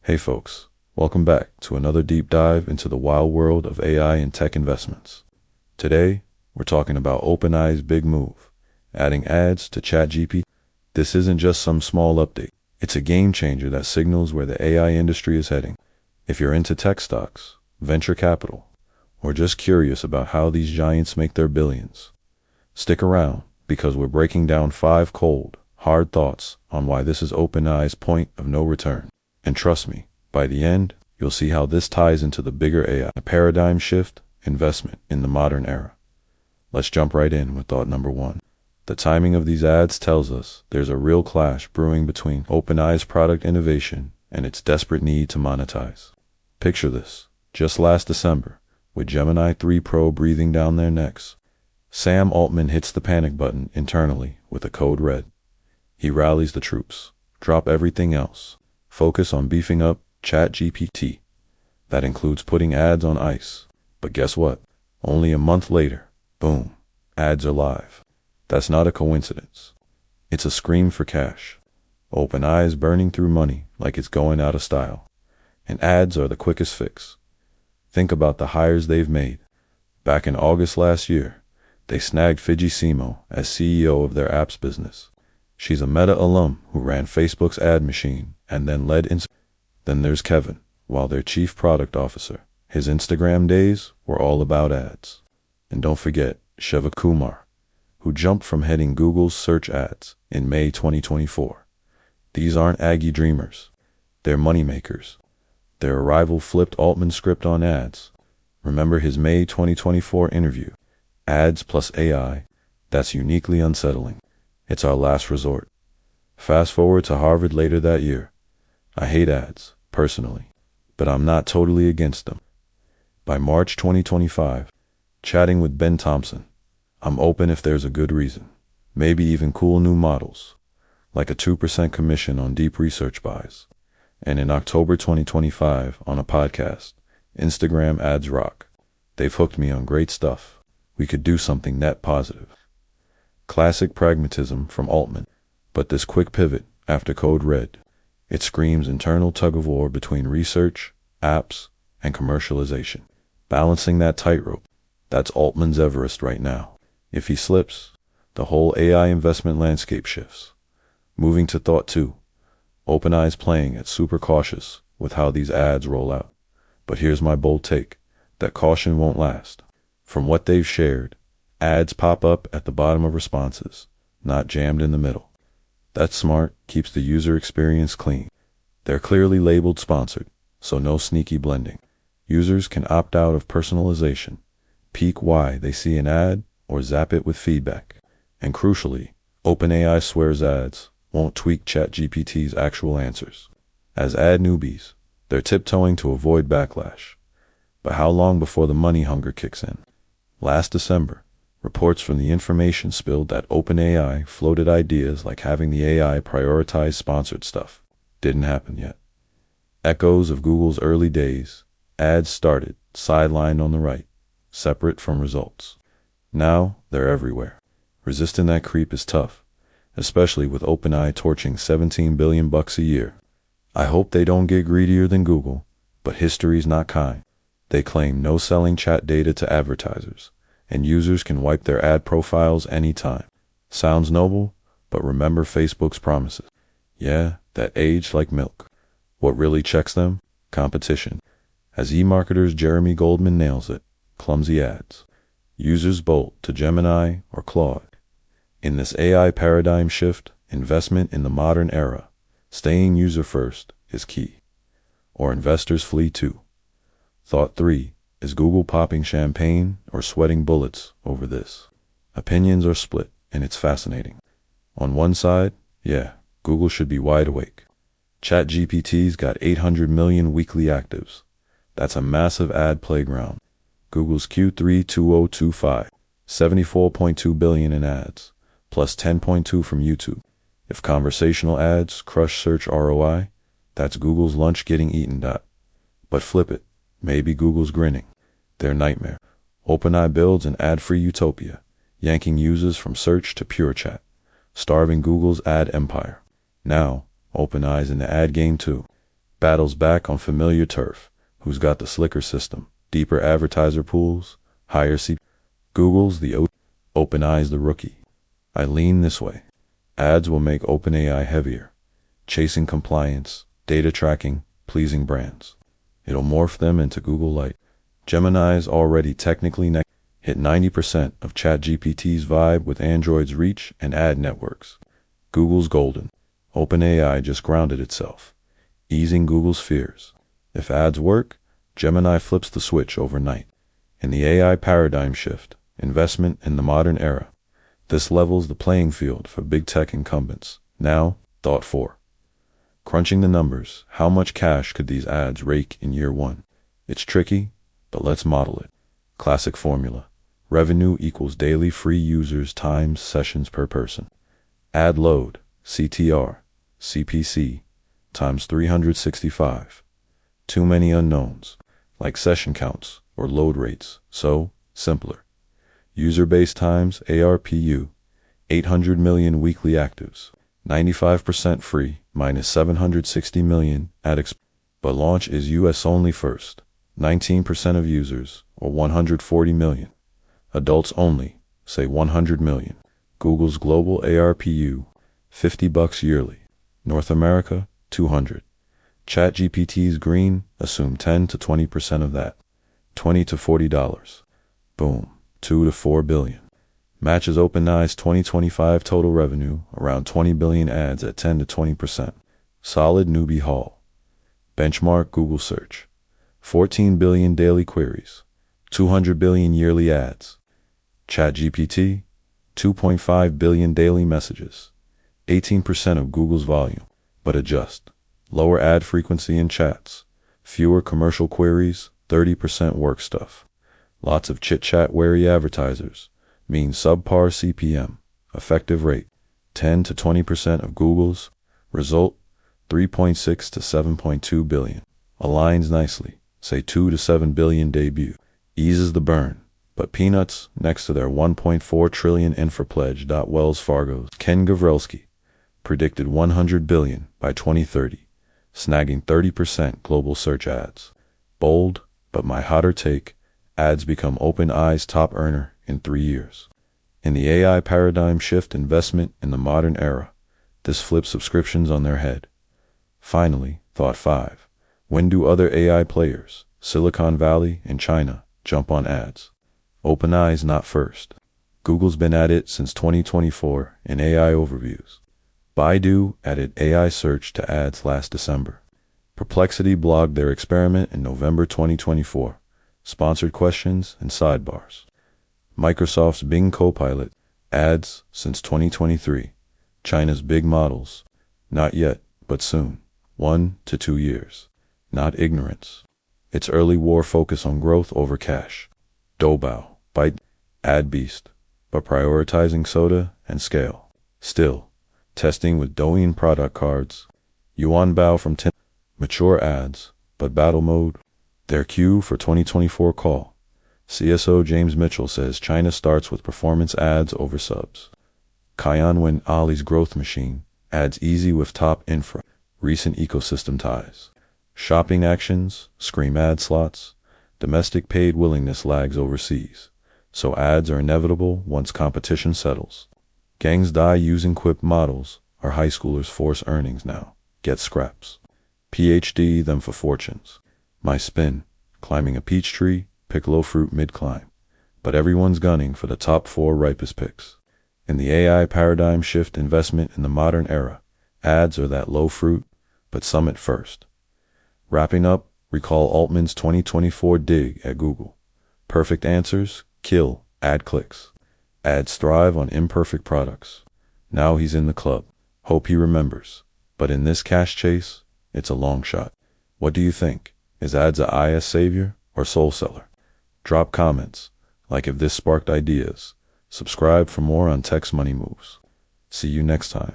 Hey folks, welcome back to another deep dive into the wild world of AI and tech investments. Today, we're talking about OpenAI's big move, adding ads to ChatGPT. This isn't just some small update. It's a game changer that signals where the AI industry is heading. If you're into tech stocks, venture capital, or just curious about how these giants make their billions, stick around because we're breaking down 5 cold, hard thoughts on why this is OpenAI's point of no return. And trust me, by the end, you'll see how this ties into the bigger AI, a paradigm shift, investment in the modern era. Let's jump right in with thought number 1. The timing of these ads tells us there's a real clash brewing between OpenAI's product innovation and its desperate need to monetize. Picture this, just last December, with Gemini 3 Pro breathing down their necks, Sam Altman hits the panic button internally with a code red. He rallies the troops. Drop everything else. Focus on beefing up ChatGPT. That includes putting ads on ice. But guess what? Only a month later, boom, ads are live. That's not a coincidence. It's a scream for cash. OpenAI is burning through money like it's going out of style. And ads are the quickest fix. Think about the hires they've made. Back in August last year, they snagged Fidji Simo as CEO of their apps business. She's a Meta alum who ran Facebook's ad machine and then led Instagram. Then there's Kevin, while their chief product officer. His Instagram days were all about ads. And don't forget Shiva Kumar, who jumped from heading Google's search ads in May 2024. These aren't Aggie dreamers. They're moneymakers. Their arrival flipped Altman's script on ads. Remember his May 2024 interview? Ads plus AI, that's uniquely unsettling. It's our last resort. Fast forward to Harvard later that year. I hate ads, personally, but I'm not totally against them. By March 2025, chatting with Ben Thompson, I'm open if there's a good reason. Maybe even cool new models, like a 2% commission on deep research buys. And in October 2025, on a podcast, Instagram ads rock. They've hooked me on great stuff. We could do something net positive. Classic pragmatism from Altman, but this quick pivot after code red, it screams internal tug-of-war between research, apps, and commercialization. Balancing that tightrope, that's Altman's Everest right now. If he slips, the whole AI investment landscape shifts. Moving to thought 2, OpenAI's playing it super cautious with how these ads roll out. But here's my bold take, that caution won't last. From what they've shared, ads pop up at the bottom of responses, not jammed in the middle. That's smart, keeps the user experience clean. They're clearly labeled sponsored, so no sneaky blending. Users can opt out of personalization, peek why they see an ad, or zap it with feedback. And crucially, OpenAI swears ads won't tweak ChatGPT's actual answers. As ad newbies, they're tiptoeing to avoid backlash. But how long before the money hunger kicks in? Last December, reports from The Information spilled that OpenAI floated ideas like having the AI prioritize sponsored stuff. Didn't happen yet. Echoes of Google's early days, ads started, sidelined on the right, separate from results. Now, they're everywhere. Resisting that creep is tough, especially with OpenAI torching $17 billion a year. I hope they don't get greedier than Google, but history's not kind. They claim no selling chat data to advertisers, and users can wipe their ad profiles anytime. Sounds noble, but remember Facebook's promises. Yeah, that aged like milk. What really checks them? Competition. As eMarketer's Jeremy Goldman nails it, clumsy ads. Users bolt to Gemini or Claude. In this AI paradigm shift, investment in the modern era, staying user first is key. Or investors flee too. Thought 3, is Google popping champagne or sweating bullets over this? Opinions are split, and it's fascinating. On one side, yeah, Google should be wide awake. ChatGPT's got 800 million weekly actives. That's a massive ad playground. Google's Q3 2025, 74.2 billion in ads, plus 10.2 from YouTube. If conversational ads crush search ROI, that's Google's lunch getting eaten. But flip it. Maybe Google's grinning. Their nightmare. OpenAI builds an ad-free utopia, yanking users from search to pure chat, starving Google's ad empire. Now, OpenAI's in the ad game too. battles back on familiar turf. Who's got the slicker system? Deeper advertiser pools? Higher C? Google's the OpenAI's the rookie. I lean this way. Ads will make OpenAI heavier, chasing compliance, data tracking, pleasing brands. It'll morph them into Google Lite. Gemini's already technically hit 90% of ChatGPT's vibe with Android's reach and ad networks. Google's golden. OpenAI just grounded itself, easing Google's fears. If ads work, Gemini flips the switch overnight. In the AI paradigm shift, investment in the modern era, this levels the playing field for big tech incumbents. Now, thought 4. Crunching the numbers, how much cash could these ads rake in year 1? It's tricky, but let's model it. Classic formula. Revenue equals daily free users times sessions per person. Ad load, CTR, CPC, times 365. Too many unknowns, like session counts or load rates, so simpler. User base times ARPU, 800 million weekly actives, 95% free, minus 760 million but launch is US only first, 19% of users, or 140 million. Adults only, say 100 million. Google's global ARPU, $50 yearly. North America, 200. ChatGPT's green, assume 10 to 20% of that. $20 to $40. Boom, 2 to 4 billion. Matches OpenAI's 2025 total revenue, around 20 billion ads at 10 to 20%. Solid newbie haul. Benchmark Google search. 14 billion daily queries. 200 billion yearly ads. ChatGPT, 2.5 billion daily messages. 18% of Google's volume. But adjust. Lower ad frequency in chats. Fewer commercial queries, 30% work stuff. Lots of chit-chat-wary advertisers. Means subpar CPM. Effective rate, 10 to 20% of Google's. Result, 3.6 to 7.2 billion. Aligns nicely. Say 2 to 7 billion debut. Eases the burn. But peanuts next to their 1.4 trillion infra pledge. Wells Fargo's Ken Gavrelsky predicted 100 billion by 2030, snagging 30% global search ads. Bold, but my hotter take, ads become OpenAI's top earner in 3 years. In the AI paradigm shift investment in the modern era, this flips subscriptions on their head. Finally, thought 5. When do other AI players, Silicon Valley and China, jump on ads? OpenAI's not first. Google's been at it since 2024 in AI overviews. Baidu added AI search to ads last December. Perplexity blogged their experiment in November 2024. Sponsored questions and sidebars. Microsoft's Bing Copilot, ads since 2023. China's big models, not yet, but soon. 1 to 2 years. Not ignorance. Its early war focus on growth over cash. Doubao, Byte, Ad Beast, but prioritizing soda and scale. Still, testing with Douyin product cards. Yuan Bao from Tim. Mature ads, but battle mode. Their cue for 2024 call. CSO James Mitchell says China starts with performance ads over subs. Kaiyan Ali's growth machine, ads easy with top infra. Recent ecosystem ties. Shopping actions, scream ad slots. Domestic paid willingness lags overseas, so ads are inevitable once competition settles. Gangs die using Quip models, our high schoolers force earnings now. Get scraps. PhD them for fortunes. My spin, climbing a peach tree, piccolo fruit mid-climb. But everyone's gunning for the top 4 ripest picks. In the AI paradigm shift investment in the modern era, ads are that low fruit, but summit first. Wrapping up, recall Altman's 2024 dig at Google. Perfect answers, kill, ad clicks. Ads thrive on imperfect products. Now he's in the club. Hope he remembers. But in this cash chase, it's a long shot. What do you think? Is ads a IS savior or soul seller? Drop comments, like if this sparked ideas. Subscribe for more on tech's money moves. See you next time.